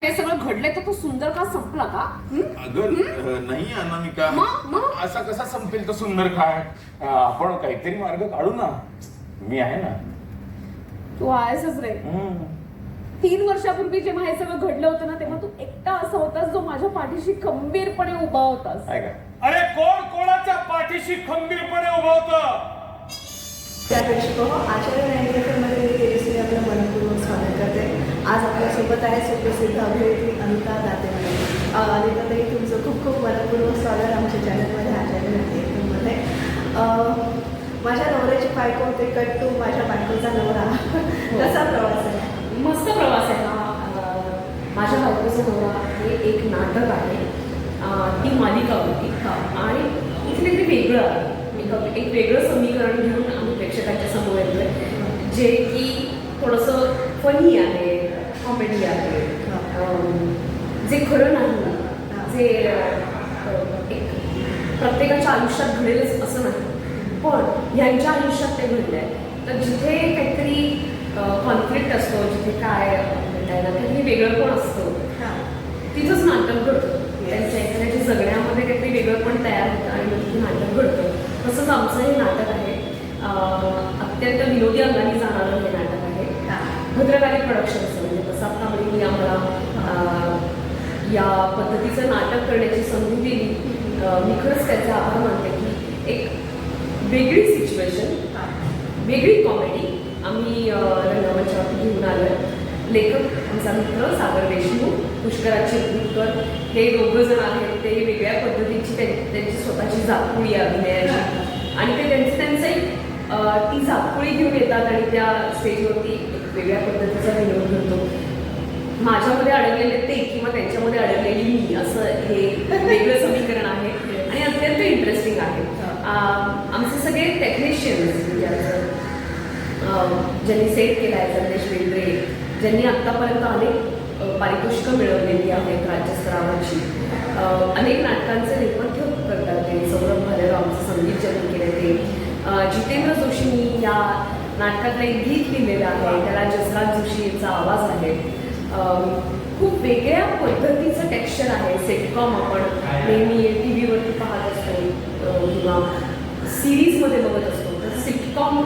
हे सगळं घडलंय तर तो सुंदर का संपला का? अगं नाही अनामिका, असा कसा संपेल तो सुंदर काय? आपण काहीतरी मार्ग काढू ना. मी आहे ना. तू आहेसच रे. 3 वर्षापूर्वी जेव्हा हे सगळं घडलं होतं ना, तेव्हा तू एकटा असा होतास जो माझ्या पाठीशी खंबीरपणे उभा होतास. अरे कोण कोणाच्या पाठीशी खंबीरपणे उभं होतं? त्यापेक्षा आचार्य नायिकेमध्ये मी तेजस्वी आपलं मनपूर्वक स्वागत करते. आज आपल्यासोबत आहे सुप्रसिद्ध अभिनेत्री अनिता दाते. अनिताताई, तुमचं खूप खूप मनपूर्वक स्वागत आमच्या चॅनलमध्ये आचार्य नायिकेमध्ये. माझ्या नवऱ्याची बायको ते कट टू माझ्या बायकोचा नवरा, कसा प्रवास आहे? मस्त प्रवास आहे हा. माझ्या बायकोचा नवरा हे एक नाटक आहे. ती मालिका होती आणि इथे ते वेगळं आहे. एक वेगळं समीकरण घेऊन आम्ही प्रेक्षकांच्या समोर येतोय, जे की थोडंसं फनी आहे, कॉमेडी आहे, जे खरं नाही, जे एक प्रत्येकाच्या आयुष्यात घडेलच असं नाही, पण यांच्या आयुष्यात ते घडलं आहे. तर जिथे काहीतरी कॉन्फ्लिक्ट असतो, जिथे काय म्हणतायला काहीतरी वेगळं पण असतं, तिथंच नाटक घडतं. त्यांच्या एखाद्याच्या जगण्यामध्ये काहीतरी वेगळं पण तयार होतं आणि मग तिथे नाटक घडतं. तसंच आमचं हे नाटक आहे. अत्यंत विनोदी अंगाने जाणारं हे नाटक आहे. भद्रकाली प्रोडक्शन्स म्हणजे प्रसाद कांबळींनी आम्हाला या पद्धतीचं नाटक करण्याची संधी दिली. मी खरंच त्याचे आभार मानते की एक वेगळी सिच्युएशन, वेगळी कॉमेडी आम्ही रंगमंचावरती घेऊन आलो आहे. लेखक आमचा मित्र सागर देशमुख, पुष्कराज चिपळूणकर हे दोघं जण आहेत. ते वेगळ्या पद्धतीची त्यांची स्वतःची जातकुळी आहे अभिनयाची, आणि ते त्यांचं एक ती जातकुळी घेऊन येतात आणि त्या स्टेजवरती एक वेगळ्या पद्धतीचा विनोद करतो. माझ्यामध्ये अडकलेले ते किंवा त्यांच्यामध्ये अडकलेली मी, असं हे वेगळं समीकरण आहे आणि अत्यंत इंटरेस्टिंग आहे. आमचे सगळे टेक्निशियन्स ज्यांनी सेट केला आहे, संदेश वेंद्रे, ज्यांनी आत्तापर्यंत अनेक पारितोषिकं मिळवलेली आहेत राज्यस्तरावरची, अनेक नाटकांचे नेपथ्य करतात ते. सौरभ भालेराव आमचं संगीत ज्यांनी केलं ते, जितेंद्र जोशींनी या नाटकातलं एक गीत लिहिलेलं आहे, त्याला जसराज जोशी यांचा आवाज आहे. खूप वेगळ्या पद्धतीचं टेक्स्चर आहे. सेटकॉम आपण नेहमी टी व्हीवरती पाहत असतो किंवा सिरीजमध्ये बघत असतो, तर सिटकॉम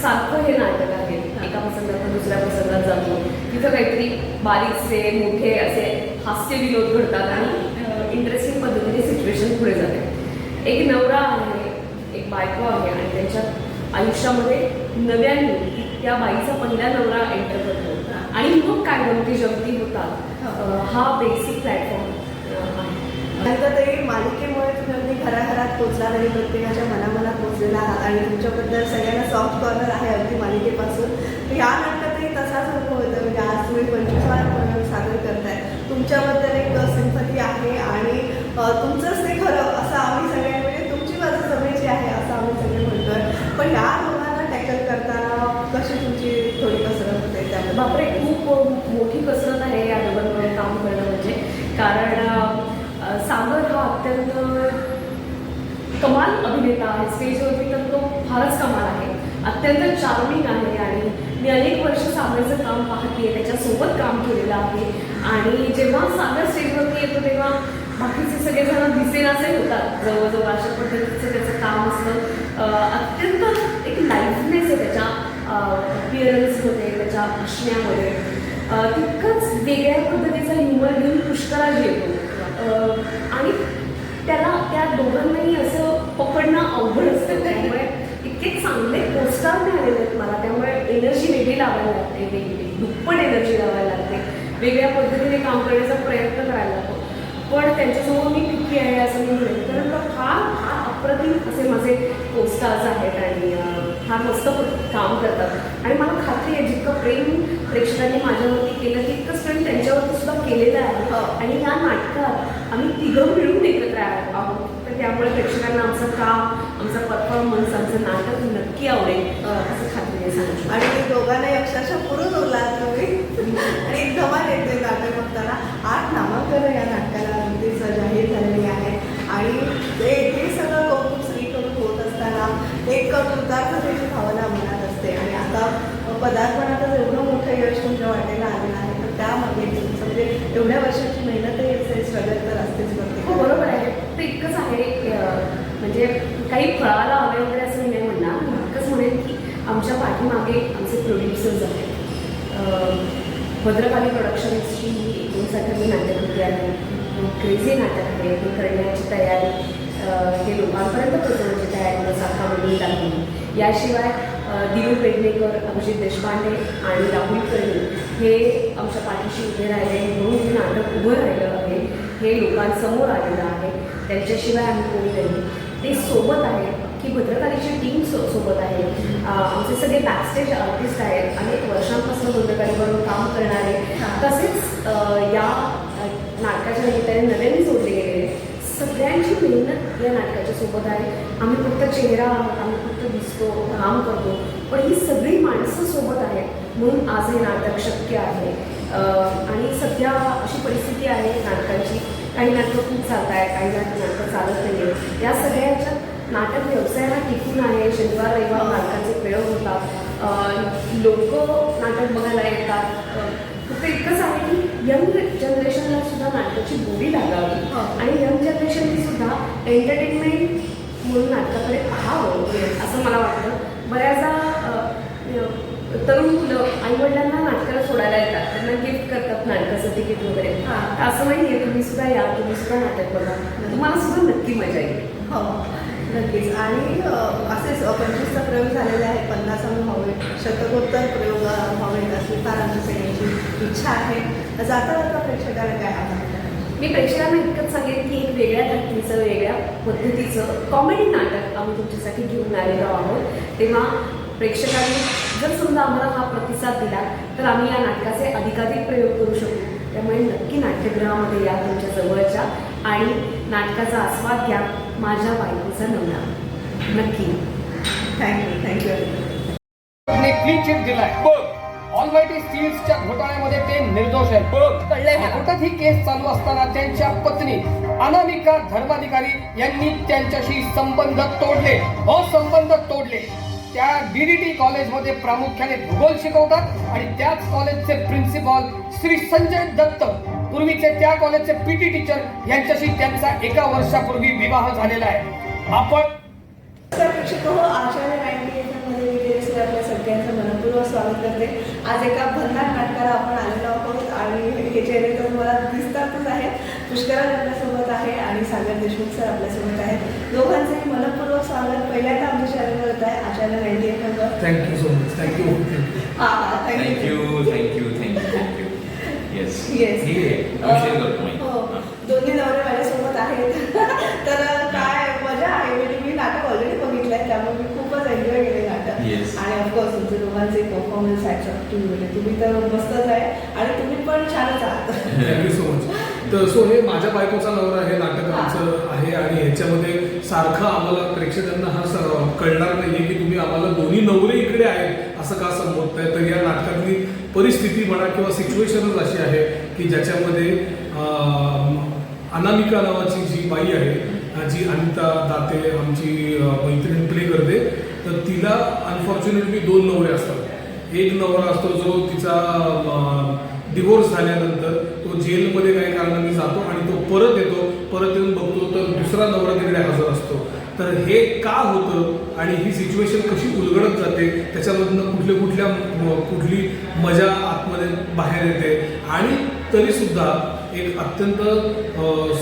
सारखं हे नाटक आहे. एका प्रसंगातून दुसऱ्या प्रसंगात जातो, तिथं काहीतरी बारीकसे मोठे असे हास्य विनोद घडतात आणि इंटरेस्टिंग पद्धतीने सिच्युएशन पुढे जाते. एक नवरा आहे, एक बायको आहे आणि त्यांच्या आयुष्यामध्ये नव्याने त्या बाईचा पहिला नवरा एंटर करतो आणि मग काय गमती जमती होतात. हा बेसिक प्लॅटफॉर्म आहे. नंतर तरी मालिकेमुळे तुम्ही अगदी घराघरात पोचला आणि प्रत्येकाच्या मनामनात पोचलेला आहात आणि तुमच्याबद्दल सगळ्यांना सॉफ्ट कॉर्नर आहे अगदी मालिकेपासून. तर या नाटकातही तसाच अनुभव होतो. म्हणजे आज तुम्ही 25 सादर करताय, तुमच्याबद्दल एक सिंपती आहे आणि तुमचंच ते खरं असं आम्ही सगळ्यांनी, म्हणजे तुमची बाजू जमेची आहे असं आम्ही सगळे म्हणतोय. पण या दोघांना टॅकल करताना कशी तुमची थोडी कसरत होते त्यामध्ये? बापरे, खूप मोठी कसरत आहे या दोघांमध्ये काम करणं म्हणजे. कारण सागर हा अत्यंत कमाल अभिनेता आहे. स्टेजवरती तर तो फारच कमाल आहे, अत्यंत चार्मिंग आहे आणि मी अनेक वर्ष सागरचं काम पाहते, त्याच्यासोबत काम केलेलं आहे. आणि जेव्हा सागर स्टेजवरती येतो तेव्हा बाकीचे सगळेजण दिसेनासे होतात. जवळजवळ अशा पद्धतीचं त्याचं काम असतं. अत्यंत एक लाईफनेस आहे त्याच्या अपिअरन्समध्ये, त्याच्या असण्यामध्ये. तितकंच वेगळ्या पद्धतीचा ह्युमर घेऊन पुष्कराज येतो आणि त्याला त्या दोघांनाही असं पकडणं अवघड असतं. त्यामुळे इतके चांगले पोस्टार मिळालेले आहेत मला, त्यामुळे एनर्जी वेगळी लावायला लागते, वेगळी दुप्पट एनर्जी लावायला लागते, वेगळ्या पद्धतीने काम करण्याचा प्रयत्न करायला लागतो. पण त्यांच्यासमोर मी टिकली आहे असं मी म्हणेन, कारण फार फार अप्रतिम असे माझे पोस्टार्स आहेत आणि फार मस्त काम करतात. आणि मला खात्री आहे जितकं प्रेम प्रेक्षकांनी माझ्यावरती केलं तितकंच प्रेम त्यांच्यावरती सुद्धा केलेलं आहे. आणि या नाटकात आम्ही तिघं मिळून एकत्र आहोत, तर त्यामुळे प्रेक्षकांना आमचं काम, आमचा परफॉर्मन्स, आमचं नाटक नक्की आवडेल असं खात्रीने सांगू. आणि दोघांनाही अक्षरशः पुरून उरलात तुम्ही आणि एक धमाल येते नाटक बघताना. 8 नामांकनं या नाटकाला नुकतीच जाहीर झालेली आहेत आणि हे सगळं कौतुक स्त्रीकडून होत असताना एक कृतार्थतेची भावना मनात असते. आणि आता पदार्पणातच एवढं मोठं यश तुमच्या वाटेला आलेलं आहे, तर त्यामध्ये म्हणजे फळाला आले वगैरे असं मी नाही म्हणणार, इतकंच म्हणेन की आमच्या पाठीमागे आमचे प्रोड्युसर्स आहेत. भद्रकाली प्रोडक्शन्सची ही 59वी नाट्यकृती आहे. क्रेझी नाटक आहे. हे करण्याची तयारी, हे लोकांपर्यंत पोहोचवण्याची तयारी साखा मिळून लागली. याशिवाय दिनू पेडणेकर, अभिजित देशपांडे आणि राहुल कर्णे हे आमच्या पाठीशी उभे राहिले म्हणून हे नाटक उभं राहिलं आहे. हे लोकांसमोर आलेलं आहे. त्यांच्याशिवाय आम्ही कोणी नाही. ते सोबत आहेत की भद्रकालीची टीम सोबत आहे. आमचे सगळे बॅकस्टेज आर्टिस्ट आहेत. अनेक वर्षांपासून भद्रकालीबरोबर काम करणारे, तसेच या नाटकाच्या निमित्ताने नव्याने जोडले गेलेले सगळ्यांची मेहनत या नाटकाच्या सोबत आहे. आम्ही फक्त चेहरा आहोत, आम्ही फक्त दिसतो, काम करतो, पण ही सगळी माणसं सोबत आहेत म्हणून आज हे नाटक शक्य आहे. आणि सध्या अशी परिस्थिती आहे नाटकांची, काही नाटकं खूप चालत आहे, काही नाटकं चालत नाही आहे. या सगळ्यांच्या नाटक व्यवसायाला टिकून आहे. शनिवार रविवार नाटकाचे प्रयोग होतात, लोक नाटक बघायला येतात. फक्त इतकंच आहे की यंग जनरेशनला सुद्धा नाटकाची गोडी लागावी आणि यंग जनरेशननी सुद्धा एंटरटेनमेंट म्हणून नाटकाकडे पाहावं असं मला वाटतं. बऱ्याचदा तरुण मुलं आईवडिलांना नाटकाला सोडायला येतात, त्यांना गिफ्ट करतात नाटकाचं तिकीट वगैरे. असं नाही आहे, तुम्ही सुद्धा या, तुम्ही सुद्धा नाटक बघा, तुम्हाला सुद्धा नक्की मजा येईल. हो नक्कीच. आणि असेच 25चा प्रयोग झालेला आहे, 50 व्हावे, शतकोत्तर प्रयोग व्हावेत अशी फार आमची सगळ्यांची इच्छा आहे. जाता जाता प्रेक्षकांना काय आव्हान? मी प्रेक्षकांना इतकंच सांगेन की एक वेगळ्या धर्तीचं, वेगळ्या पद्धतीचं कॉमेडी नाटक आम्ही तुमच्यासाठी घेऊन आलेलो आहोत. तेव्हा प्रेक्षकांनी जर समजा आम्हाला हा प्रतिसाद दिला तर आम्ही या नाटकाचे अधिकाधिक प्रयोग करू शकू. त्यामुळे नक्की नाट्यगृहामध्ये या तुमच्या जवळच्या आणि नाटकाचा आस्वाद घ्या. माझ्या बायकोचा नवरा. नक्की. थँक्यू. क्लीन चिट दिलाय. ऑलमाइटी स्टील्सच्या घोटाळ्यामध्ये ते निर्दोष आहेत. कोर्टात ही केस चालू असताना त्यांच्या पत्नी अनामिका धर्माधिकारी यांनी त्यांच्याशी संबंध तोडले. संबंध तोडले. त्या DDT कॉलेजमध्ये प्रामुख्याने भूगोल शिकवतात आणि त्याच कॉलेजचे प्रिन्सिपॉल श्री संजय दत्त, पूर्वीचे त्या कॉलेजचे PT टीचर यांच्याशी त्यांचा 1 वर्षापूर्वी विवाह झालेला आहे. आपण प्रेक्षक हो, आचार्य 98 मध्ये मी देखील आपल्या सगळ्यांचं मनपूर्वक स्वागत करते. आज एका भन्नाट नाटकाला आपण आलेलो आहोत आणि हे चेहरे तर मला दिसतातच आहे. पुष्कराज आपल्यासोबत आहे आणि सागर देशमुख सर आपल्यासोबत आहेत. दोघांचंही मनपूर्वक स्वागत पहिल्यांदा आमच्या चॅनलवर होत आहे, आचार्य 98 वर. Thank you so much. Thank you. Thank you. Yes. हो, दोन्ही नवरे माझ्यासोबत आहेत. तर काय मजा आहे. म्हणजे मी नाटक ऑलरेडी बघितलं आहे, त्यामुळे मी खूपच एन्जॉय केले नाटक. आणि ऑफकोर्स तुमचे दोघांचे परफॉर्मन्स ॲक्च्युअली तुम्ही तर मस्तच आहे आणि तुम्ही पण छानच आहात. Thank you so much. तर सो हे माझ्या बायकोचा नवरा हे नाटक आमचं आहे आणि ह्याच्यामध्ये सारखं आम्हाला प्रेक्षकांना हा कळणार नाहीये की तुम्ही आम्हाला दोन्ही नवरे इकडे आहेत असं का संबोधताय. तर या नाटकातली परिस्थिती म्हणा किंवा सिच्युएशनच अशी आहे की ज्याच्यामध्ये अनामिका नावाची जी बाई आहे, जी अनिता दाते आमची मैत्रीण प्ले करते, तर तिला अनफॉर्च्युनेटली 2 नवरे असतात. एक नवरा असतो जो तिचा डिवोर्स झाल्यानंतर तो जेलमध्ये काही कारणाने जातो आणि तो परत येतो. परत येऊन बघतो तर दुसरा नवरा तिकडे हजर असतो. तर हे का होतं आणि ही सिच्युएशन कशी उलगडत जाते, त्याच्यामधनं कुठली मजा आतमध्ये बाहेर येते आणि तरीसुद्धा एक अत्यंत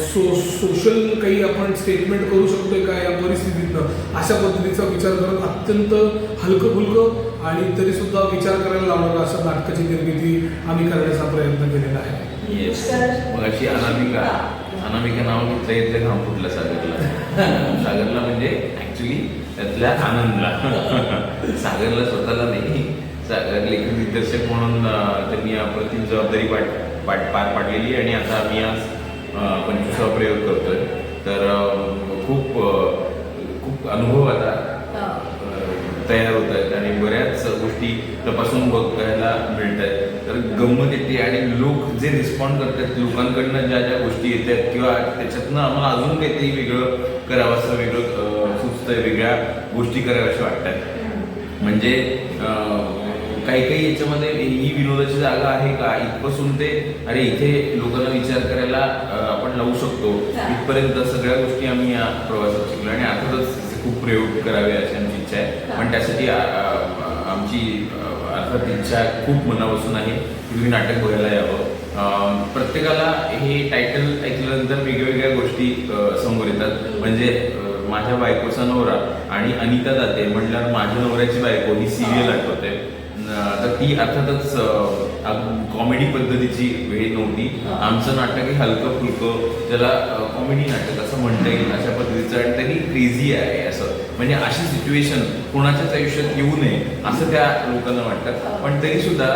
सोशल काही आपण स्टेटमेंट करू शकतोय का या परिस्थितीतनं, अशा पद्धतीचा विचार करत अत्यंत हलकं फुलकं आणि तरीसुद्धा विचार करायला लावणारं अशा नाटकाची निर्मिती आम्ही करण्याचा प्रयत्न केलेला आहे. मग अशी अनामिका नाव घेतलं घाम फुटलं सागरला म्हणजे ऍक्च्युली त्यातल्या आनंदला. सागरला स्वतःला नाही, सागर लेखन दिग्दर्शक म्हणून त्यांनी अप्रतिम जबाबदारी पार पाडलेली आणि आता आम्ही आज 25वा प्रयोग करतोय. तर खूप अनुभव आता तयार होत आहेत आणि बऱ्याच गोष्टी तपासून बघायला मिळत आहेत. तर गंमत येते आणि लोक जे रिस्पॉन्ड करतात, लोकांकडनं ज्या ज्या गोष्टी येतात किंवा त्याच्यातनं आम्हाला अजून काहीतरी वेगळं करावंसं, वेगळं सुचतंय, वेगळ्या गोष्टी कराव्याशा वाटतात. म्हणजे काही काही याच्यामध्ये ही विनोदाची जागा आहे का इथपासून ते अरे इथे लोकांना विचार करायला आपण लावू शकतो इथपर्यंत सगळ्या गोष्टी आम्ही या प्रवासात शिकलो आणि अर्थातच खूप प्रयोग करावे अशी आमची इच्छा आहे. पण त्यासाठी आमची अर्थात इच्छा खूप मनापासून आहे की तुम्ही नाटक बघायला यावं. प्रत्येकाला हे टायटल ऐकल्यानंतर वेगवेगळ्या गोष्टी समोर येतात. म्हणजे माझ्या बायकोचा नवरा आणि अनिता दाते म्हटल्यावर माझ्या नवऱ्याची बायको ही सिरियल आठवते. तर ती अर्थातच कॉमेडी पद्धतीची वेळ नव्हती. आमचं नाटक हे हलकं फुलकं ज्याला कॉमेडी नाटक असं म्हणता येईल अशा पद्धतीचं आणि तरी क्रेझी आहे असं. म्हणजे अशी सिच्युएशन कोणाच्याच आयुष्यात येऊ नये असं त्या लोकांना वाटतं. पण तरी सुद्धा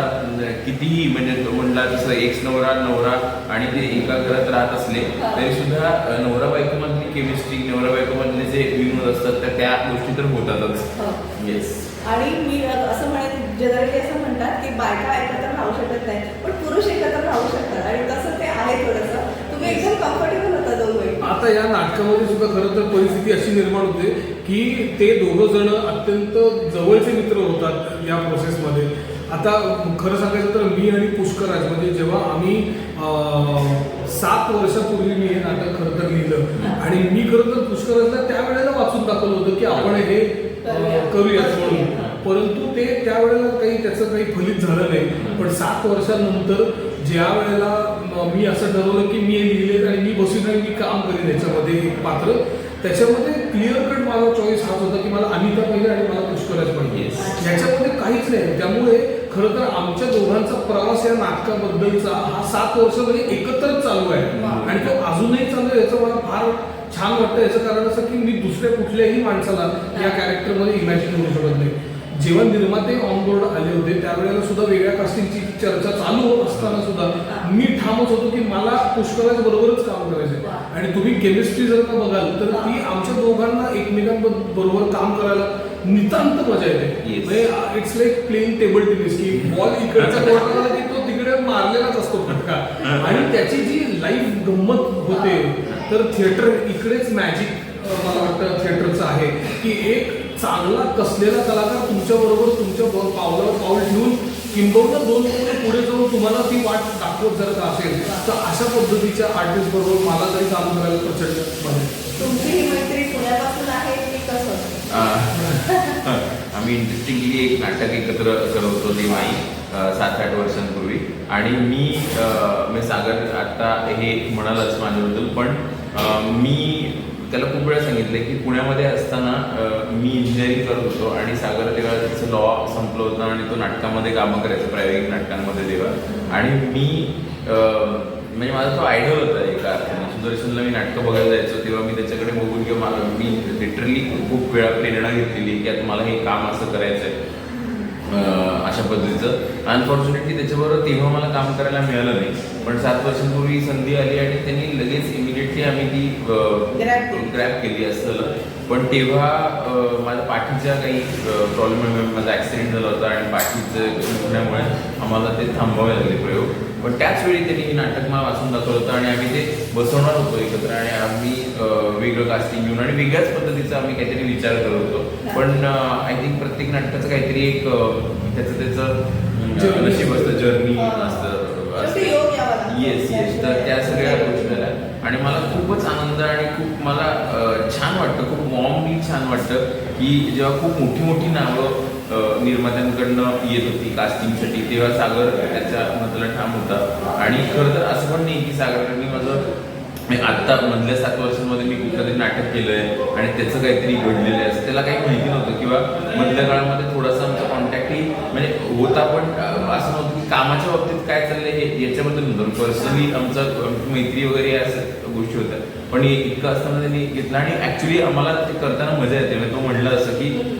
कितीही म्हणजे म्हणला तसं एक नवरा आणि ते एका घरात राहत असले तरी सुद्धा नवरा बायकोमधली केमिस्ट्री नवरा बायकोमधले जे विनोद असतात त्या गोष्टी तर होतातच. येस. आणि मी असं म्हणेन जनरली असं म्हणतात की बायका एकत्र राहू शकत नाही पण पुरुष एकत्र राहू शकतात आणि तसं ते आहे थोडंसं. तुम्ही एकदम कम्फर्टेबल होता दोघे. आता या नाटकामध्ये सुद्धा खरं तर परिस्थिती अशी निर्माण होते की ते दोघं जण अत्यंत जवळचे मित्र होतात या प्रोसेसमध्ये. आता खरं सांगायचं तर मी आणि पुष्कराज म्हणजे जेव्हा आम्ही 7 वर्षापूर्वी मी हे नाटक खरं तर लिहिलं आणि मी खरं तर पुष्कराजला त्यावेळेला वाचून दाखवलं होतं की आपण हे करूयाच म्हणून. परंतु ते त्यावेळेला त्याचं काही फलित झालं नाही. पण 7 वर्षांनंतर ज्या वेळेला मी असं ठरवलं की मी हे लिहिले आणि मी बसून आणि मी काम करेन याच्यामध्ये एक पात्र त्याच्यामध्ये क्लिअर कट माझा चॉईस हाच होता की मला अनिता पाहिजे आणि मला पुष्कराज पाहिजे. याच्यामध्ये काहीच नाही. त्यामुळे खरं तर आमच्या दोघांचा प्रवास या नाटकाबद्दलचा हा 7 वर्षामध्ये एकत्रच चालू आहे आणि तो अजूनही चालू आहे. याचं मला फार छान वाटतं. याचं कारण असं की मी दुसऱ्या कुठल्याही माणसाला या कॅरेक्टरमध्ये इमॅजिन करू शकत नाही. जेव्हा निर्माते ऑन बोर्ड आले होते त्यावेळेला सुद्धा वेगळ्या कास्टिंगची चर्चा चालू असताना सुद्धा मी ठामच होतो की मला पुष्कराज बरोबरच काम करायचं. आणि तुम्ही केमिस्ट्री जर का बघाल तर ती आमच्या दोघांना एकमेकांबरोबर काम करायला नितांत मजा येते. म्हणजे it's like playing table tennis की बॉल इकडचा कोर्टाला की तो तिकडे मारलेलाच असतो फटका. आणि त्याची जी लाईव्ह गंमत होते तर थिएटर इकडेच मॅजिक मला वाटतं थिएटरचं आहे की एक चांगला कसलेला कलाकार तुमच्या बरोबर तुमच्या पावलावर पाऊल ठेवून किंबहुना 2 पावलं पुढे जाऊन तुम्हाला ती वाट दाखवत जर का असेल तर अशा पद्धतीच्या आर्टिस्ट बरोबर मला तरी काम करायला प्रचंड म्हणजे. तुमची ही मैत्री पुण्यापासून आहे की कसं? आम्ही इंटरेस्टिंगली एक नाटक एकत्र करत होतो तेव्हाही 7-8 वर्षांपूर्वी. आणि मी सागर आता हे म्हणालच माझ्याबद्दल पण मी त्याला खूप वेळा सांगितलं की पुण्यामध्ये असताना मी इंजिनिअरिंग करत होतो आणि सागर तेव्हा त्याचं लॉ संपलं होतं आणि तो नाटकामध्ये कामं करायचं प्रायव्हेट नाटकांमध्ये तेव्हा. आणि मी म्हणजे माझा तो आयडॉल होता एका अर्थाने. सुदर्शनला मी नाटकं बघायला जायचो तेव्हा मी त्याच्याकडे बघून किंवा मी लिटरली खूप वेळा प्रेरणा घेतलेली की आता मला हे काम असं करायचं आहे अशा पद्धतीचं. अनफॉर्च्युनेटली त्याच्याबरोबर तेव्हा मला काम करायला मिळालं नाही. पण 7 वर्षांपूर्वी संधी आली आणि त्यांनी लगेच इमिडिएटली आम्ही ती ग्रॅब केली असं. पण तेव्हा माझ्या पाठीच्या काही प्रॉब्लेम माझा ॲक्सिडेंट झाला होता आणि पाठीचं दुखण्यामुळे आम्हाला ते थांबवावे लागले प्रयोग. पण त्याच वेळी त्यांनी हे नाटक मला वाचून दाखवलं होतं आणि आम्ही ते बसवणार होतो एकत्र आणि आम्ही वेगळं कास्टिंग घेऊन आणि वेगळ्याच पद्धतीचा आम्ही काहीतरी विचार करत होतो. पण आय थिंक प्रत्येक नाटकाचं काहीतरी एक त्याचं नशीब असतं जर्नी असतं. Yes yes. तर त्या सगळ्या गोष्टी झाल्या आणि मला खूपच आनंद आणि खूप मला छान वाटतं खूप वॉर्मली छान वाटतं की जेव्हा खूप मोठी मोठी नावं निर्मात्यांकडनं येत होती कास्टिंगसाठी तेव्हा सागर त्याच्या मताला ठाम होता. आणि खरं तर असं पण नाही की सागरकडनी माझं आत्ता मधल्या 7 वर्षांमध्ये मी कुठलं तरी नाटक केलं आहे आणि त्याचं काहीतरी घडलेलं आहे असं त्याला काही माहिती नव्हतं. किंवा मधल्या काळामध्ये थोडासा आमचा कॉन्टॅक्टही म्हणजे होता पण असं नव्हतं की कामाच्या बाबतीत काय चाललंय हे याच्याबद्दल नव्हतं. पर्सनली आमचा मैत्री वगैरे असं गोष्टी होत्या. पण इतकं असताना त्यांनी घेतलं आणि ॲक्च्युली आम्हाला ते करताना मजा येते. म्हणजे तो म्हणलं असं की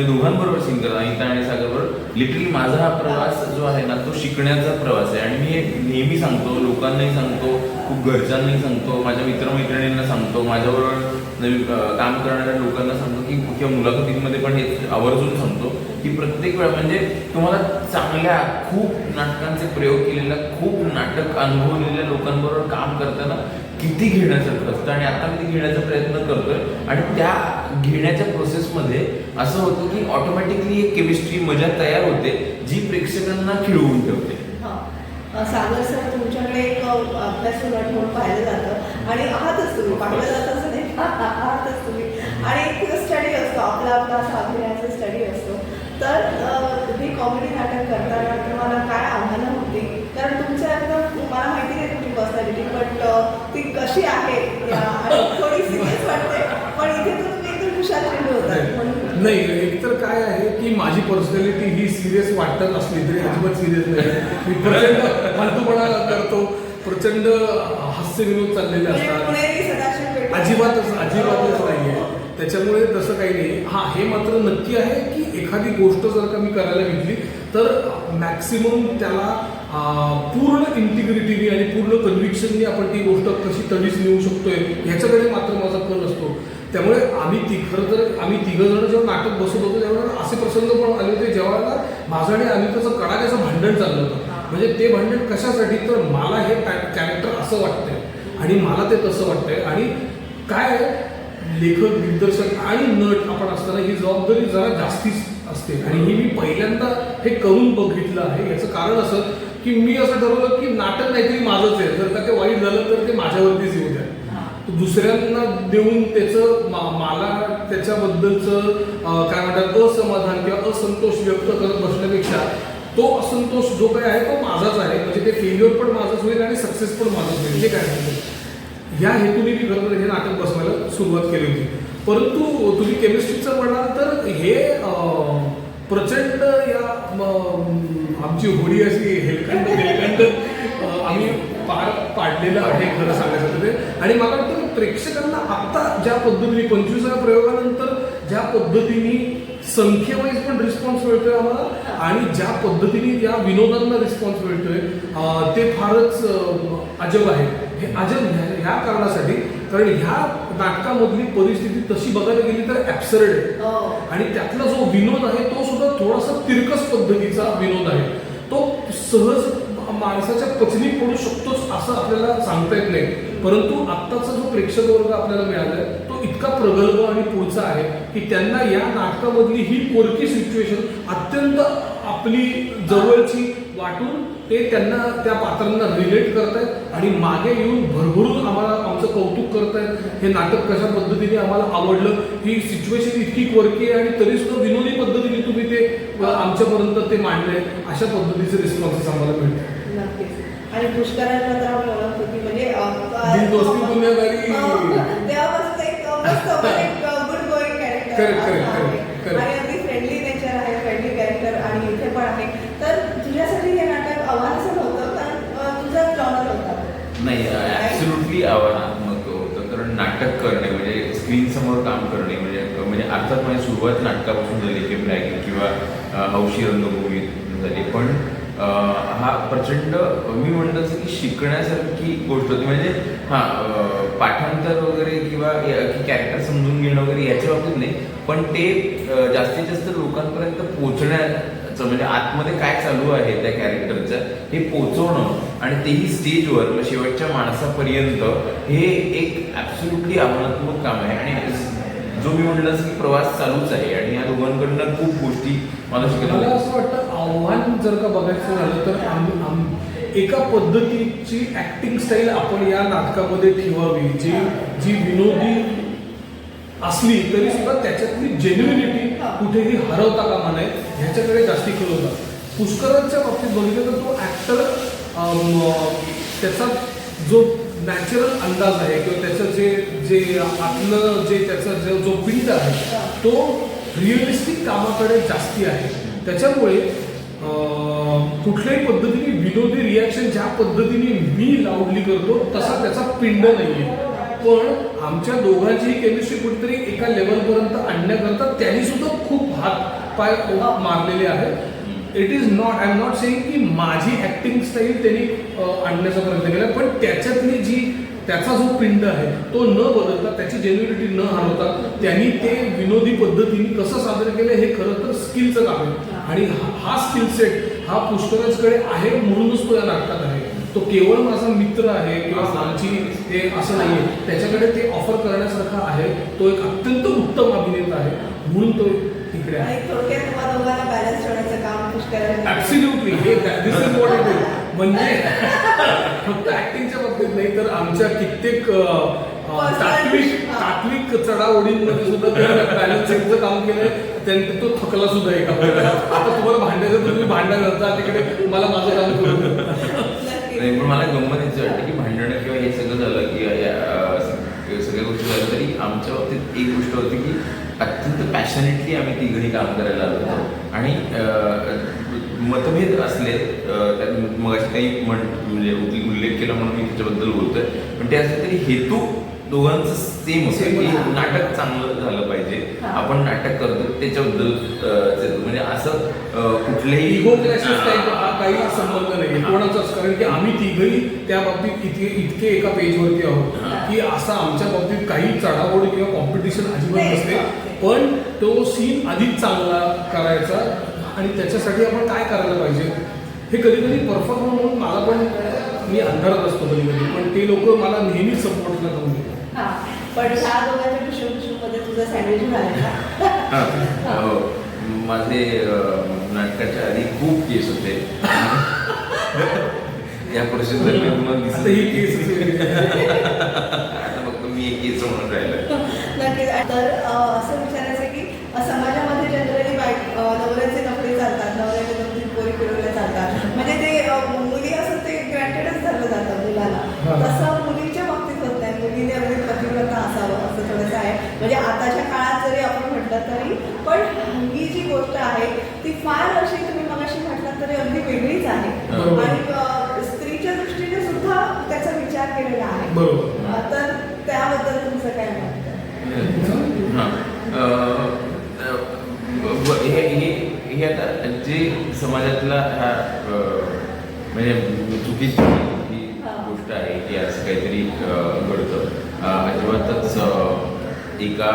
दोघांबरोबर सीन करत अनिता आणि सागरबरोबर लिटरली माझा हा प्रवास जो आहे ना तो शिकण्याचा प्रवास आहे. आणि मी नेहमी सांगतो लोकांनाही सांगतो खूप घरच्यांनाही सांगतो, माझ्या मित्रमैत्रिणींना सांगतो, माझ्याबरोबर नवीन काम करणाऱ्या लोकांना सांगतो की किंवा मुलाखतींमध्ये पण हे आवर्जून सांगतो की प्रत्येक वेळा म्हणजे तुम्हाला चांगल्या खूप नाटकांचे प्रयोग केलेल्या, खूप नाटक अनुभवलेल्या लोकांबरोबर काम करताना किती घेण्यासारखं असतं आणि आता मी ते घेण्याचा प्रयत्न करतोय आणि त्या घेण्याच्या प्रोसेसमध्ये असं होतं की ऑटोमॅटिकली एक केमिस्ट्री मजा तयार होते जी प्रेक्षकांना खिळवून ठेवते. सागर सर तुमच्याकडे एक अभ्यासू नट म्हणून पाहिलं जातं आणि आहातच तुम्ही, पाहिलं जातं असं नाही, आहातच तुम्ही. आणि एक स्टडी असतो आपला असा अभिनयाचा स्टडी असतो. तर तुम्ही कॉमेडी नाटक करताना तुम्हाला काय आव्हानं होती? कारण तुमचं एकदम मला माहिती नाही तुमची पर्सनॅलिटी, बट ती कशी आहे आणि थोडी सिरियस वाटते, पण इथे तर तुम्ही एकदम हुशार चेंडू होतात म्हणून. नाही, एकतर काय आहे की माझी पर्सनॅलिटी ही सिरियस वाटत असली तरी अजिबात सिरियस नाही. मी प्रचंड फालतूपणा करतो, प्रचंड हास्य विनोद चाललेले असतात, पुणेरी सदाशिव पेठ अजिबातच नाहीये. त्याच्यामुळे तसं काही नाही. हा, हे मात्र नक्की आहे की एखादी गोष्ट जर का मी करायला घेतली तर मॅक्सिमम त्याला पूर्ण इंटिग्रिटीने आणि पूर्ण कन्व्हिक्शनने आपण ती गोष्ट कशी तडीस नेऊ शकतोय ह्याच्याकडे मात्र माझा कल असतो. त्यामुळे आम्ही तिघं जण जेव्हा नाटक बसत होतो तेव्हा असे प्रसंग पण आले होते जेव्हा माझं आणि अनिताचं कडाक्याचं भांडण चाललं होतं. म्हणजे ते भांडण कशासाठी, तर मला हे कॅरेक्टर असं वाटतंय आणि मला ते तसं वाटतंय. आणि काय लेखक, दिग्दर्शक आणि नट आपण असताना ही जबाबदारी जरा जास्तीच असते आणि ही मी पहिल्यांदा हे करून बघितलं आहे. याचं कारण असं की मी असं ठरवलं की नाटक नाहीतरी माझंच आहे, जर का ते वाईट झालं तर ते माझ्यावरतीच येऊ द्या. दुसऱ्यांना देऊन त्याचं मला त्याच्याबद्दलचं काय म्हणतात असमाधान किंवा असंतोष व्यक्त करत बसण्यापेक्षा तो असंतोष जो काही आहे तो माझाच आहे, म्हणजे ते फेल्युअर पण माझंच होईल आणि सक्सेस पण माझंच होईल. हे काय म्हणतो ह्या हेतूने मी खरं तर हे नाटक बसवायला सुरुवात केली होती. परंतु तुम्ही केमिस्ट्रीचं म्हणाल तर हे प्रचंड आमची होडी अशी हेलखंड आम्ही पार पाडलेलं आहे खरं सांगायचं ते. आणि मला वाटतं प्रेक्षकांना आत्ता ज्या पद्धतीने 25व्या प्रयोगानंतर ज्या पद्धतीने संख्येवाईज पण रिस्पॉन्स मिळतोय आम्हाला आणि ज्या पद्धतीने या विनोदांना रिस्पॉन्स मिळतोय ते फारच अजब आहे. हे अजब ह्या कारणासाठी कारण ह्या नाटकामधली परिस्थिती तशी बघायला गेली तर ॲब्सर्ड आहे आणि त्यातला जो विनोद आहे तो सुद्धा थोडासा तिरकस पद्धतीचा विनोद आहे. तो सहज माणसाच्या पचनी पडू शकतोच असं आपल्याला सांगता येत नाही. परंतु आत्ताचा जो प्रेक्षक वर्ग आपल्याला मिळालाय तो इतका प्रगल्भ आणि पुढचा आहे की त्यांना या नाटकामधली ही कोरकी सिच्युएशन अत्यंत आपली जवळची वाटून ते त्यांना त्या पात्रांना रिलेट करतायत आणि मागे येऊन भरभरून आम्हाला आमचं कौतुक करतायत. हे नाटक कशा पद्धतीने आम्हाला आवडलं, ही सिच्युएशन इतकी कोरकी आहे आणि तरी सुद्धा विनोदी पद्धतीने तुम्ही ते आमच्यापर्यंत ते मांडलंय, अशा पद्धतीचे रिस्पॉन्सेस आम्हाला मिळतात. नक्कीच. आणि पुष्करांना तर आपण ओळख होती म्हणजे दोस्ती दुनियादारी तेव्हापासून एक मस्त गुड गोईंग कॅरेक्टर आणि अगदी फ्रेंडली नेचर आहे, फ्रेंडली कॅरेक्टर आणि इथे पण आहे. तर तुझ्यासाठी हे नाटक आव्हानाचं नव्हतं कारण तुझा जॉनर होता. नाही, ॲब्सोल्युटली आव्हानात्मक होतं. कारण नाटक करणे म्हणजे स्क्रीन समोर काम करणे म्हणजे अर्थात माझी सुरुवात नाटकापासून झाली की ब्रॅगिंग किंवा हौशी रंगभूमी झाली. पण हा प्रचंड मी म्हणतो की शिकण्यासारखी गोष्ट होती. म्हणजे पाठांतर वगैरे किंवा कॅरेक्टर समजून घेणं वगैरे याच्या बाबतीत नाही, पण ते जास्तीत जास्त लोकांपर्यंत पोहोचण्याचं म्हणजे आतमध्ये काय चालू आहे त्या कॅरेक्टरचं हे पोचवणं आणि तेही स्टेजवर शेवटच्या माणसापर्यंत हे एक ॲब्सोल्युटली आव्हानात्मक काम आहे. आणि जो मी म्हटलं की प्रवास चालूच आहे आणि या दोघांकडनं खूप गोष्टी मला शिकायला. असं वाटतं आव्हान जर का बघायचं झालं तर एका पद्धतीची ऍक्टिंग स्टाईल आपण या नाटकामध्ये ठेवावी जी विनोदी असली तरी सुद्धा त्याच्यातली जेन्युइनिटी कुठेही हरवता कामा नये ह्याच्याकडे जास्ती कल होता. पुष्करांच्या बाबतीत बघितलं तर तो ऍक्टर त्याचा जो नॅचरल अंदाज आहे किंवा त्याचं जे आतलं त्याचा जो पिंड आहे तो रिअलिस्टिक कामाकडे जास्ती आहे. त्याच्यामुळे कुठल्याही पद्धतीने विनोदी रिॲक्शन ज्या पद्धतीने मी लाऊडली करतो तसा त्याचा पिंड नाहीये. पण आमच्या दोघांचीही केमिस्ट्री कुठेतरी एका लेवलपर्यंत आणण्याकरता त्यांनी सुद्धा खूप हात पाय मारलेले आहेत. It is not, I am not saying की माझी ऍक्टिंग स्टाईल त्यांनी आणण्याचा प्रयत्न केला, पण त्याच्यातली जी त्याचा जो पिंड आहे तो न बदलता, त्याची जेन्युइनिटी न हरवता त्यांनी ते विनोदी पद्धतीने कसं सादर केलं हे खरं तर स्किलचं काम आहे. आणि हा स्किल सेट हा पुष्कराजकडे आहे म्हणूनच तो या नाटकात आहे. तो केवळ माझा मित्र आहे किंवा आमची ते असं नाही आहे, त्याच्याकडे ते ऑफर करण्यासारखं आहे. तो एक अत्यंत उत्तम अभिनेता आहे म्हणून तो इकडे आहे. आणि थोडक्यात तुम्हाला दोघांना बॅलन्स ठेवण्याचं काम पुष्कळ ऍब्सोल्युटली हे दिस इज व्हॉट इट इज. म्हणजे फक्त ऍक्टिंगच्या बाबतीत नाही तर आमच्या कित्येक तात्विक चढाओढींमध्ये सुद्धा बॅलन्सिंगचं काम केलंय. त्यांनी तो थकला सुद्धा एका प्रकारात. आता तुम्हाला भांडायचं तुम्ही भांडण करता, तिकडे मला माझं काम करू द्या. नाही, पण मला गंमत याची वाटते की भांडणं किंवा हे सगळं झालं की सगळ्या गोष्टी झाल्या तरी आमच्या बाबतीत एक गोष्ट होती की अत्यंत पॅशनेटली आम्ही तिघही काम करायला आलो होतो. आणि मतभेद असले त्यात मग अशी काही म्हणजे उल्लेख केला म्हणून मी त्याच्याबद्दल बोलतोय, पण ते असले तरी हेतू दोघांचं सेम होतं की नाटक चांगलं झालं पाहिजे. आपण नाटक करतो त्याच्याबद्दल म्हणजे असं कुठलेही इगो क्लॅशेस हा काही संबंध नाही कोणाचाच. कारण की आम्ही तिघही त्या बाबतीत इतके एका पेजवरती आहोत की असं आमच्या बाबतीत काही चढाओढ किंवा कॉम्पिटिशन अजिबात नसते. पण तो सीन अधिक चांगला करायचा आणि त्याच्यासाठी आपण काय करायला पाहिजे हे कधी कधी परफॉर्मर म्हणून मला पण, मी अंधारात असतो कधी कधी, पण ते लोक मला नेहमी सपोर्टला करून देतात. पण ह्या दोघांच्या मध्ये तुझं सँडविच झालं हो, माझे नाटकाच्या आधी खूप केस होते. या परिस्थितीत आता ही केस आता फक्त मी एक केस म्हणून राहिलं. नक्कीच. तर असं विचारायचं की समाजामध्ये जनरली नवऱ्याचे नोकरी चालतात, नवऱ्याच्या नोकरी पोरी फिरवल्या चालतात, म्हणजे ते मुली असं ते ग्रँटेडच धरलं जातं मुलाला. तसं मुलीच्या बाबतीत होत नाही. मुलीने अगदी पतिव्रता असावं असं थोडंसं आहे. म्हणजे आताच्या काळात जरी आपण म्हटलं तरी, पण ही जी गोष्ट आहे ती फार अशी तुम्ही मगाशी म्हटलं तरी अगदी वेगळीच आहे. आणि स्त्रीच्या दृष्टीने सुद्धा त्याचा विचार केलेला आहे. बरोबर. तर त्याबद्दल तुमचं काय मत? हे आता जे समाजातला हा म्हणजे चुकीची ही गोष्ट आहे की असं काहीतरी घडतं. अजिबातच एका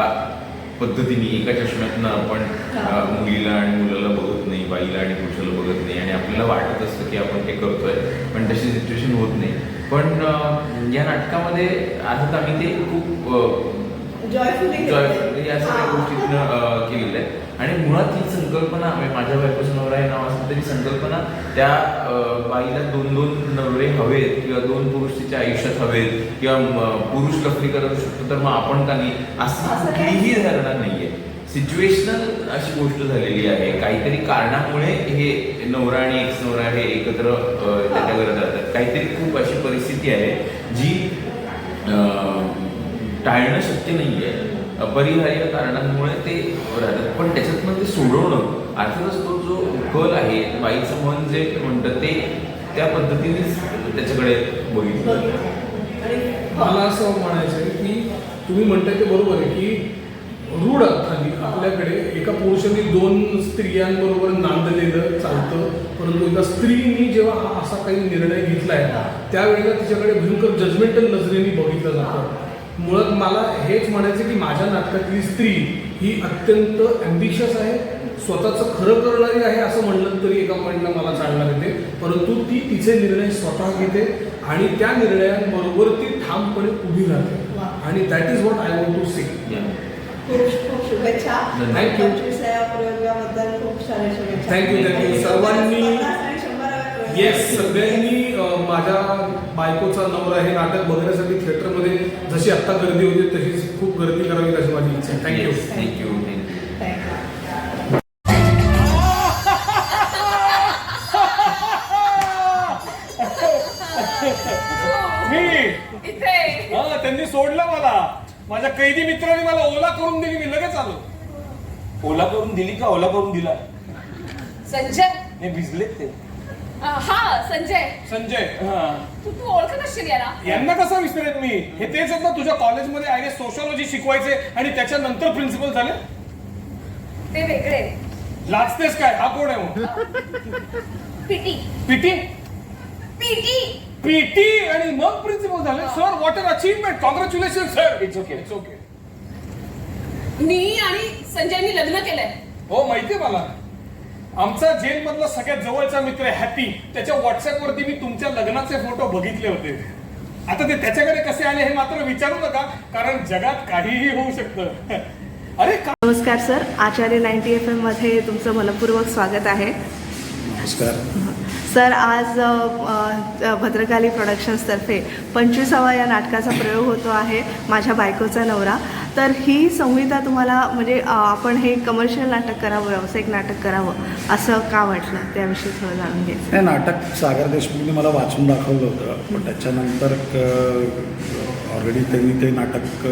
पद्धतीने एका चष्म्यातनं आपण मुलीला आणि मुलाला बघत नाही, बाईला आणि पुरुषाला बघत नाही, आणि आपल्याला वाटत असतं की आपण ते करतोय पण तशी सिच्युएशन होत नाही. पण या नाटकामध्ये अर्थात आम्ही ते खूप जॉयफुली या सगळ्या गोष्टीतनं केलेलं आहे. आणि मुळात ही संकल्पना, माझ्या बायकोचं नवरा हे नाव असलं तरी संकल्पना त्या बाईला 2-2 नवरे हवेत किंवा 2 पुरुष तिच्या आयुष्यात हवेत किंवा पुरुष नोकरी करत शकतो तर मग आपण का नाही, असं कुठलीही धारणा नाहीये. सिच्युएशनल अशी गोष्ट झालेली आहे. काहीतरी कारणामुळे हे नवरा आणि एक्स नवरा हे एकत्र त्याच्या घरात राहतात. काहीतरी खूप अशी परिस्थिती आहे जी टाळणं शक्य नाही आहे. अपरिहार्य कारणांमुळे ते राहतात. पण त्याच्यातनं ते सोडवणं अर्थातच तो जो कल आहे, बाईचं मन जे म्हणतं ते त्या पद्धतीनेच त्याच्याकडे बघितलं. मला असं म्हणायचं आहे की तुम्ही म्हणताय ते बरोबर आहे की रूढ अर्थाने आपल्याकडे एका पुरुषाने 2 स्त्रियांबरोबर नांदलेलं चालतं, परंतु एका स्त्रीने जेव्हा हा असा काही निर्णय घेतलाय त्यावेळेला तिच्याकडे भयंकर जजमेंटल नजरेने बघितलं जातं. मुळात मला हेच म्हणायचं की माझ्या नाटकातली स्त्री ही अत्यंत ॲम्बिशियस आहे, स्वतःचं खरं करणारी आहे असं म्हणलं तरी एका पॉईंटला मला चालणार येते. परंतु ती तिचे निर्णय स्वतः घेते आणि त्या निर्णयांबरोबर ती ठामपणे उभी राहते. आणि that is what I want to say. खूप शुभेच्छा. थँक्यू. प्रयोगाबद्दल खूप साऱ्या शुभेच्छा. थँक्यू. सर्वांनी सगळ्यांनी माझ्या बायकोचा नवरा हे नाटक बघण्यासाठी थिएटरमध्ये जशी आत्ता गर्दी होती तशीच खूप गर्दी करावी अशी माझी इच्छा आहे. थँक्यू. थँक्यू. त्यांनी सोडलं मला. माझ्या कैदी मित्राने मला ओला करून दिली, मी लगेच आलो. ओला करून दिली का ओला करून दिला? संजय. नाही, भिजलेत ते. हा संजय. संजय. तू ओळखत असशील याला. यांना कसं विसरेन मी? हे तेच आहेत ना तुझ्या कॉलेजमध्ये आय सोशियोलॉजी शिकवायचे आणि त्याच्यानंतर प्रिन्सिपल झाले. ते वेगळे. लाजतेस काय? हा कोण आहे मग? पिटी पीटी पिटी पीटी आणि मग प्रिन्सिपल झाले. Sir what an achievement, congratulation sir. It's okay, it's okay. मी आणि संजयनी लग्न केलंय. हो माहितीये मला. आमचा जेलमधला सगळ्यात जवळचा मित्र आहे हॅपी, त्याच्या व्हॉट्सअप वरती मी तुमच्या लग्नाचे फोटो बघितले होते. आता ते त्याच्याकडे कसे आले हे मात्र विचारू नका, कारण जगात काहीही होऊ शकतं. अरे नमस्कार सर, आचार्य 90 FM मध्ये तुमचं मनपूर्वक स्वागत आहे. नमस्कार. सर, आज भद्रकाली प्रोडक्शन्सतर्फे 25वा या नाटकाचा प्रयोग होतो आहे, माझ्या बायकोचा नवरा. तर ही संहिता तुम्हाला म्हणजे आपण हे कमर्शियल नाटक करावं, व्यावसायिक नाटक करावं असं का वाटलं, त्याविषयी थोडं जाणून घ्यायचं. हे नाटक सागर देशमुखने मला वाचून दाखवलं होतं, पण त्याच्यानंतर ऑलरेडी त्यांनी ते नाटक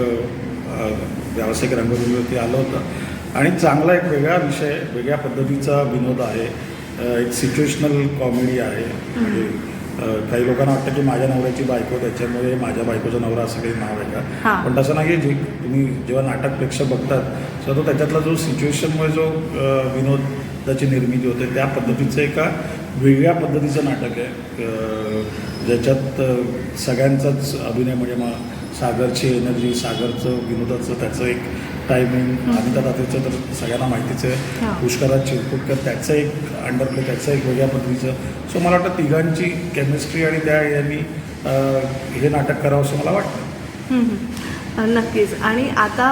व्यावसायिक रंगभूमीवरती आलं होतं आणि चांगला एक वेगळा विषय, वेगळ्या पद्धतीचा विनोद आहे. एक सिच्युएशनल कॉमेडी आहे. म्हणजे काही लोकांना वाटतं की माझ्या नवऱ्याची बायको, त्याच्यामुळे माझ्या बायकोचा नवरा असं काही नाव आहे का, पण तसं नाही. जे तुम्ही जेव्हा नाटक प्रेक्षक बघतात तेव्हा तो त्याच्यातला जो सिच्युएशनमुळे जो विनोदाची निर्मिती होते त्या पद्धतीचं एका वेगळ्या पद्धतीचं नाटक आहे, ज्याच्यात सगळ्यांचाच अभिनय. म्हणजे मग सागरची एनर्जी, सागरचं विनोदाचं त्याचं एक टायमिंग, अमिता दातेचं तर सगळ्यांना माहितीच आहे, पुष्कराज चिरकुटकर त्याचं एक अंडरप्ले, त्याचं एक वेगळ्या पद्धतीचं. सो मला वाटतं तिघांची केमिस्ट्री आणि त्या यांनी हे नाटक करावं असं मला वाटतं. नक्कीच. आणि आता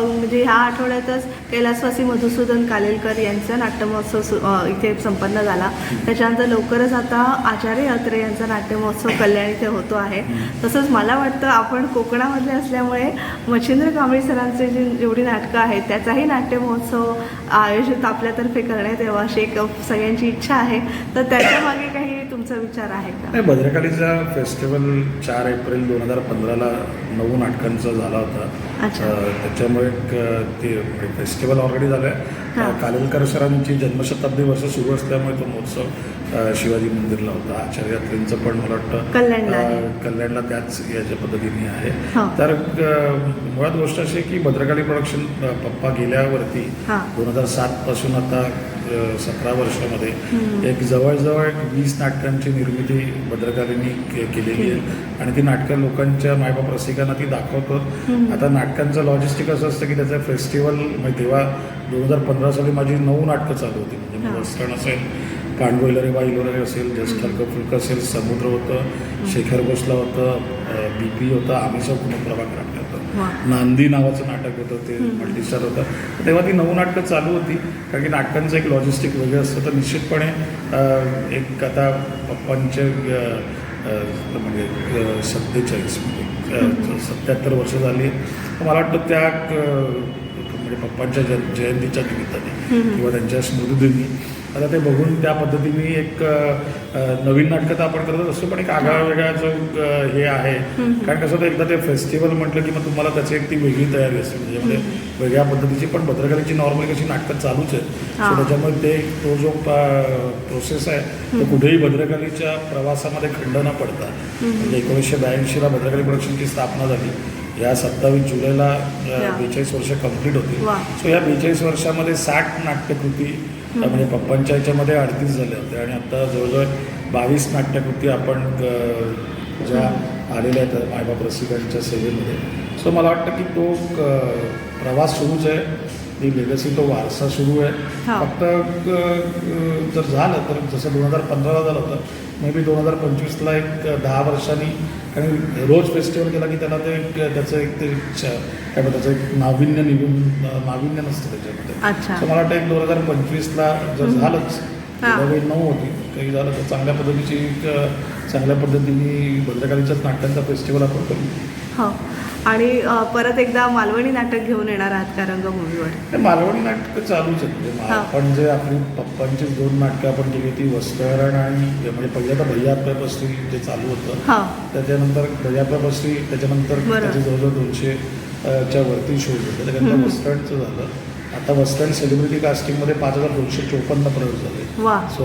म्हणजे ह्या आठवड्यातच कैलासवासी मधुसूदन कालेलकर यांचा नाट्यमहोत्सव इथे संपन्न झाला. त्याच्यानंतर लवकरच आता आचार्य अत्रे यांचा नाट्यमहोत्सव कल्याण इथे होतो आहे. तसंच मला वाटतं आपण कोकणामधले असल्यामुळे मच्छिंद्र कांबळी सरांचे जेवढी नाटकं आहेत त्याचाही नाट्यमहोत्सव आयोजित आपल्यातर्फे करण्यात यावा अशी एक सगळ्यांची इच्छा आहे. तर त्याच्यामागे काही तुमचा विचार आहे का? भद्रकालीचा फेस्टिवल 4 एप्रिल 2015ला 9 नाटकांचा झाला होता. त्याच्यामुळे ते फेस्टिवल ऑलरेडी झालं आहे. कालेलकर सरांची जन्मशताब्दी वर्ष सुरू असल्यामुळे तो महोत्सव शिवाजी मंदिरला होता. आचार्य अत्रेंचं पण मला वाटतं कल्याणला त्याच याच्या पद्धतीने आहे. तर मुळात गोष्ट अशी आहे की भद्रकाली प्रोडक्शन पप्पा गेल्यावरती 2007 पासून आता 17 वर्षामध्ये एक जवळजवळ 20 नाटकांची निर्मिती भद्रकालींनी केलेली आहे आणि ती नाटकं लोकांच्या मायबाप रसिकांना ती दाखवतो. आता नाटकांचं लॉजिस्टिक असं असतं की त्याचं फेस्टिवल म्हणजे तेव्हा 2015 साली माझी 9 नाटकं चालू होती. म्हणजे मग वस्त्रण असेल, पांडवलरे बाईलोरे असेल, जस्ट हलकं फुलकं असेल, समुद्र होतं, शेखर भोसला होतं, BP होतं, आम्ही कुणा प्रभाकर आपलं होतं, नांदी नावाचं नाटक होतं, ते मल्टीस्टार होतं. तेव्हा ती 9 नाटकं चालू होती. कारण की नाटकांचं एक लॉजिस्टिक वेगळं असतं. तर निश्चितपणे एक आता पप्पांचे म्हणजे 47 म्हणजे 77 वर्ष झाली. मला वाटतं त्या म्हणजे पप्पांच्या जयंतीच्या निमित्ताने किंवा त्यांच्या स्मृतिदिनी आता ते बघून त्या पद्धतीने एक नवीन नाटकं तर आपण करत असतो, पण एक आगळा वेगळा जो हे आहे. कारण कसं होतं, एकदा ते फेस्टिवल म्हटलं की मग तुम्हाला त्याची एक ती वेगळी तयारी असते, म्हणजे वेगळ्या पद्धतीची. पण भद्रकालीची नॉर्मली कशी नाटकं चालूच आहेत. सो त्याच्यामुळे ते तो जो प्रोसेस आहे तो कुठेही भद्रकालीच्या प्रवासामध्ये खंड न पडता. म्हणजे 1982ला भद्रकाली प्रोडक्शनची स्थापना झाली. या 27 जुलैला 42 वर्ष कंप्लीट होती. सो या 42 वर्षामध्ये 60 नाट्यकृती म्हणजे पप्पांच्या ह्याच्यामध्ये 38 झाल्या होत्या आणि आता जवळजवळ 22 नाट्यकृती आपण ज्या आलेल्या आहेत मायबाप रसिकांच्या सेवेमध्ये. सो मला वाटतं की तो प्रवास सुरूच आहे, ती लेगसी, तो वारसा सुरू आहे. फक्त जर झालं तर जसं 2015ला झालं होतं, मे बी 2025ला एक 10 वर्षांनी, कारण रोज फेस्टिवल केला की त्याला ते त्याचं एक ते काय म्हणतात त्याचं एक नाविन्य नसतं त्याच्यामध्ये. सो मला वाटतं एक 2025ला जर झालंच, त्यावेळी 9 होती, काही झालं तर चांगल्या पद्धतीची चांगल्या पद्धतीने भद्रकालीच्याच नाटकांचा फेस्टिवल आपण करू. आणि परत एकदा मालवणी नाटक घेऊन येणार आहात का रंगभूमीवर? मालवणी नाटकं चालूच आहेत. म्हणजे आपण जे आपली पप्पांची 2 नाटकं आपण केली ती वस्त्रण आणि म्हणजे पहिल्या तर भैयाप्पा बसरी जे चालू होतं, त्याच्यानंतर भैयाप्पा बसरी, त्याच्यानंतर त्याचे जवळजवळ 200च्या वरती शो होते. त्याच्यानंतर वस्त्रणचं झालं. आता वेस्टर्न सेलिब्रिटी कास्टिंगमध्ये 5254 प्रयोग झाले. वा. सो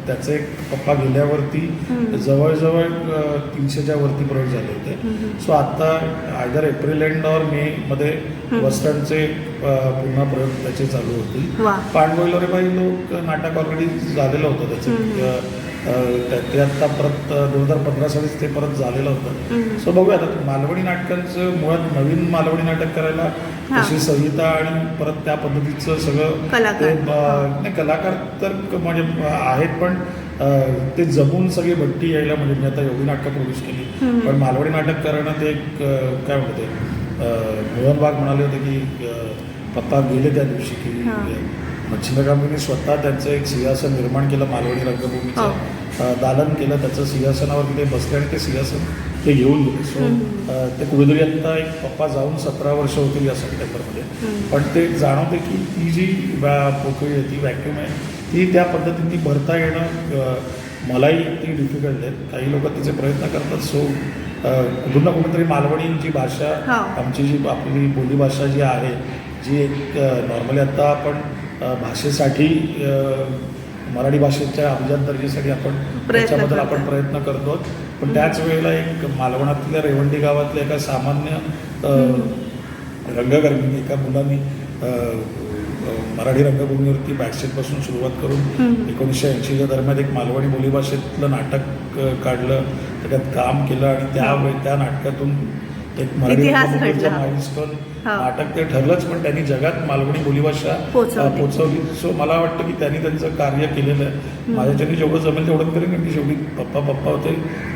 त्याचे पप्पा गेल्यावरती जवळजवळ 300च्या वरती प्रयोग झाले होते. सो आता आयदर एप्रिल एंड और मे मध्ये वेस्टर्नचे पुन्हा प्रयोग त्याचे चालू होतील. वा. पांडवलोरे बाई लोक नाटक ऑलरेडी झालेलं होतं त्याचं. ते आत्ता परत 2015 सालीच ते परत झालेलं होतं. सो बघूया आता मालवणी नाटकांचं मुळात नवीन मालवणी नाटक करायला तशी संहिता आणि परत त्या पद्धतीचं सगळं कलाकार. नाही कलाकार तर म्हणजे आहेत पण ते जमून सगळी भट्टी यायला म्हणजे मी आता एवढी नाटकं प्रोड्यूस केली पण मालवणी नाटक करणं ते एक काय म्हणते मोहन बाग म्हणाले होते की पप्पा गेले त्या दिवशी की मच्छिंद्रकांबींनी स्वतः त्यांचं एक सिंहासन निर्माण केलं मालवणी रंगभूमीचं दालन केलं त्याचं सिंहासनावर तिथे बसले आणि ते सिंहासन ते घेऊन गेले. सो ते कुठेतरी आता एक पप्पा जाऊन 17 वर्ष होतील या सप्टेंबरमध्ये पण ते जाणवते की ती जी पोकळी आहे ती व्हॅक्यूम आहे ती त्या पद्धतीने भरता येणं मलाही ती डिफिकल्ट आहे. काही लोक तिचे प्रयत्न करतात. सो कुठून ना कुठेतरी मालवणी जी भाषा आमची जी आपली बोलीभाषा जी आहे जी एक नॉर्मली आता आपण भाषेसाठी मराठी भाषेच्या अभिजात दर्जासाठी आपण त्याच्याबद्दल आपण प्रयत्न करतो पण त्याच वेळेला एक मालवणातल्या रेवंडी गावातल्या एका सामान्य रंगकर्मीने एका मुलांनी मराठी रंगभूमीवरती बॅकस्टेजपासून सुरुवात करून 1980च्या दरम्यान एक मालवणी बोलीभाषेतलं नाटक काढलं त्याच्यात काम केलं आणि त्या नाटकातून एक मराठी रंगभूमीचं माइलस्टोन नाटक ते ठरलंच पण त्यांनी जगात मालवणी बोलीभाषा पोचवली. सो मला वाटतं की त्यांनी त्यांचं कार्य केलेलं आहे. माझ्याच्यानी जेवढं जमेल तेवढं करेन कारण की शेवटी पप्पा होते.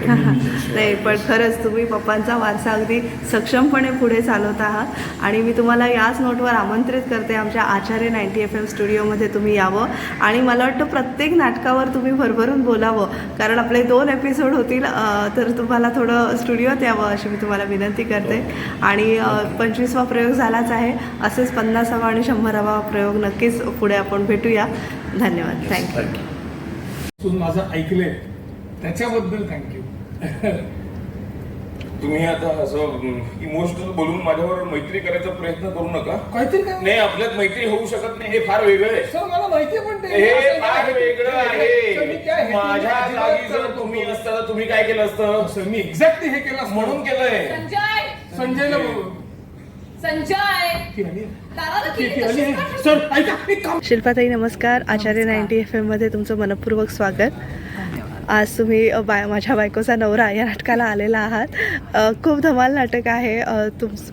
नाही पण खरंच तुम्ही पप्पांचा वारसा अगदी सक्षमपणे पुढे चालवत आहात आणि मी तुम्हाला याच नोटवर आमंत्रित करते आमच्या आचार्य 90 FM स्टुडिओमध्ये तुम्ही यावं आणि मला वाटतं प्रत्येक नाटकावर तुम्ही भरभरून बोलावं कारण आपले 2 एपिसोड होतील तर तुम्हाला थोडं स्टुडिओत यावं अशी मी तुम्हाला विनंती करते. आणि 25वा प्रयोग झालाच आहे असेच 50वा आणि 100वा प्रयोग नक्कीच पुढे आपण भेटूया. धन्यवाद. थँक्यू. माझं ऐकलंय त्याच्याबद्दल थँक्यू. तुम्ही आता असं इमोशनल बोलून माझ्यावर मैत्री करायचा प्रयत्न करू नका. काहीतरी काय नाही आपल्यात मैत्री होऊ शकत नाही हे फार वेगळं आहे. सर मला माहिती आहे पण हे फार वेगळं आहे. माझ्या जागी जर तुम्ही असता तर तुम्ही काय केलं असतं? सर मी एक्झॅक्टली हे केलं असतं. म्हणून केलंय. संजयला बोलू. सर ऐका. शिल्पाताई नमस्कार. आचार्य 90 FM मध्ये तुमचं मनपूर्वक स्वागत. आज तुम्ही माझ्या बायकोचा नवरा या नाटकाला आलेला आहात. खूप धमाल नाटक आहे.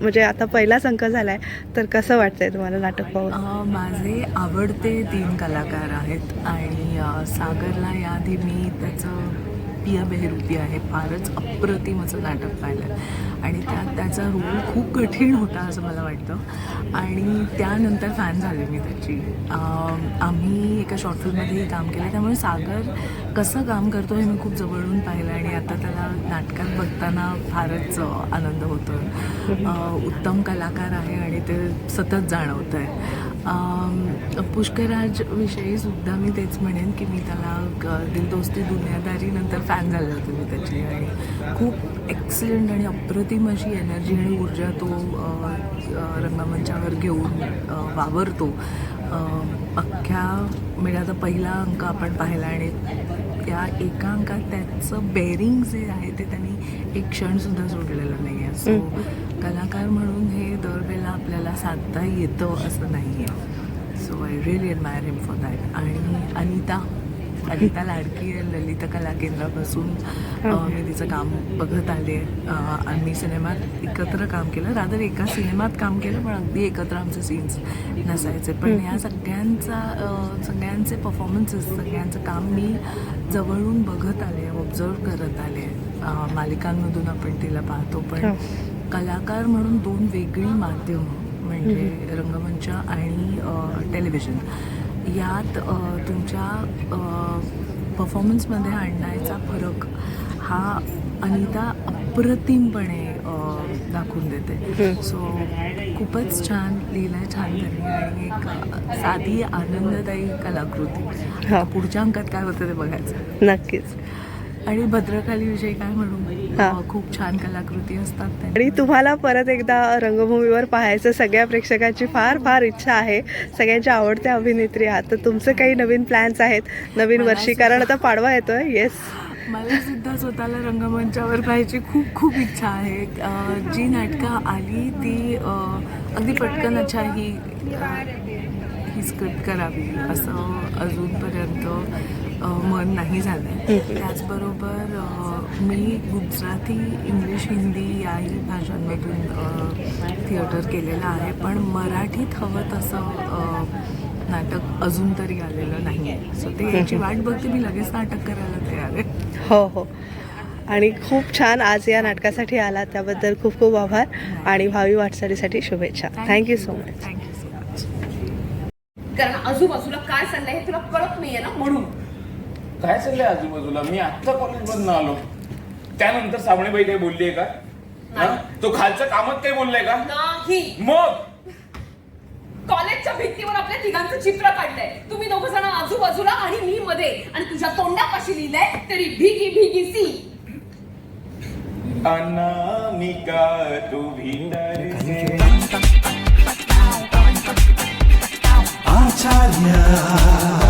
म्हणजे आता पहिलाच अंक झाला आहे तर कसं वाटतंय तुम्हाला नाटक पाहून? माझे आवडते 3 कलाकार आहेत आणि सागरला याआधी मी त्याचं पिया बेहरूपी आहे फारच अप्रतिम असं नाटक पाहिलं आणि त्यात त्याचा रोल खूप कठीण होता असं मला वाटतं आणि त्यानंतर फॅन झाले मी त्याची. आम्ही एका शॉर्ट फिल्ममध्येही काम केलं त्यामुळे सागर कसं काम करतो हे मी खूप जवळून पाहिलं आणि आता त्याला नाटकात बघताना फारच आनंद होतो. उत्तम कलाकार आहे आणि ते सतत जाणवतं आहे. पुष्कराजविषयी सुद्धा मी तेच म्हणेन की मी त्याला दिल दोस्ती दुनियादारी नंतर फॅन झाले होते मी त्याची आणि खूप एक्सलंट आणि अप्रतिम अशी एनर्जी आणि ऊर्जा तो रंगमंचावर घेऊन वावरतो. अख्ख्या म्हणजे आता पहिला अंक आपण पाहिला आणि त्या एका अंकात त्याचं बेरिंग जे आहे ते त्यांनी एक क्षणसुद्धा सोडलेलं नाही आहे. सो कलाकार म्हणून हे दरवेळेला आपल्याला साधता येतं असं नाही आहे. So I really admire him for that. आणि अनिता लाडकी ललित कला केंद्रापासून मी तिचं काम बघत आले. आम्ही सिनेमात एकत्र काम केलं रादर एका सिनेमात काम केलं पण अगदी एकत्र आमचे सीन्स नसायचे पण या सगळ्यांचे परफॉर्मन्सेस सगळ्यांचं काम मी जवळून बघत आले ऑब्झर्व करत आले. मालिकांमधून आपण तिला पाहतो पण कलाकार म्हणून 2 वेगळी माध्यम म्हणजे रंगमंच आणि टेलिव्हिजन यात तुमच्या परफॉर्मन्समध्ये आणण्याचा फरक हा अनिता अप्रतिमपणे दाखवून देते. सो खूपच छान लिहिलं आहे छान त्यांनी आणि एक साधी आनंददायी कलाकृती. पुढच्या अंकात काय होतं ते बघायचं नक्कीच. आणि भद्रकालीविषयी काय म्हणू, हा. खूप छान कलाकृती असतात त्या. आणि तुम्हाला परत एकदा रंगभूमीवर पाहायचं सगळ्या प्रेक्षकांची फार फार इच्छा आहे. सगळ्यांच्या आवडत्या अभिनेत्री आहात, तर तुमचे काही नवीन प्लॅन्स आहेत नवीन वर्षी, कारण आता पाडवा येतोय. येस, मला सुद्धा स्वतःला रंगमंचावर पाहायची खूप खूप इच्छा आहे. जी नाटकं आली ती अगदी पटकन अच्छा ही स्क्रिप्ट करावी असं अजूनपर्यंत मन नाही झालं आहे. त्याचबरोबर मी गुजराती, इंग्लिश, हिंदी याही भाषांमधून थिएटर केलेलं आहे, पण मराठीत हवं तसं नाटक अजून तरी आलेलं नाही आहे. सो ते याची वाट बघते, मी लगेच नाटक करायला तयार आहे. हो हो. आणि खूप छान आज या नाटकासाठी आला, त्याबद्दल खूप खूप आभार आणि भावी वाटचालीसाठी शुभेच्छा. Thank you so much. Thank you so much. कारण आजूबाजूला काय चाललंय हे तुला कळत नाहीये ना, म्हणून. काय चाललंय आजूबाजूला? मी आत्ता कॉलेजमधून आलो. त्यानंतर साबणेबाई काही बोलली आहे का? हा? तो खालचं कामच काही बोललाय का? नाही. मग कॉलेजच्या भिंतीवर आपल्या तिघांचं चित्र काढलंय. तुम्ही दोघ जण आजूबाजूला आणि मी मध्ये, आणि तुझ्या तोंडापाशी लिहिलंय तरी भिगी भिगी सी. अनामिका तू भीतर से आचार्य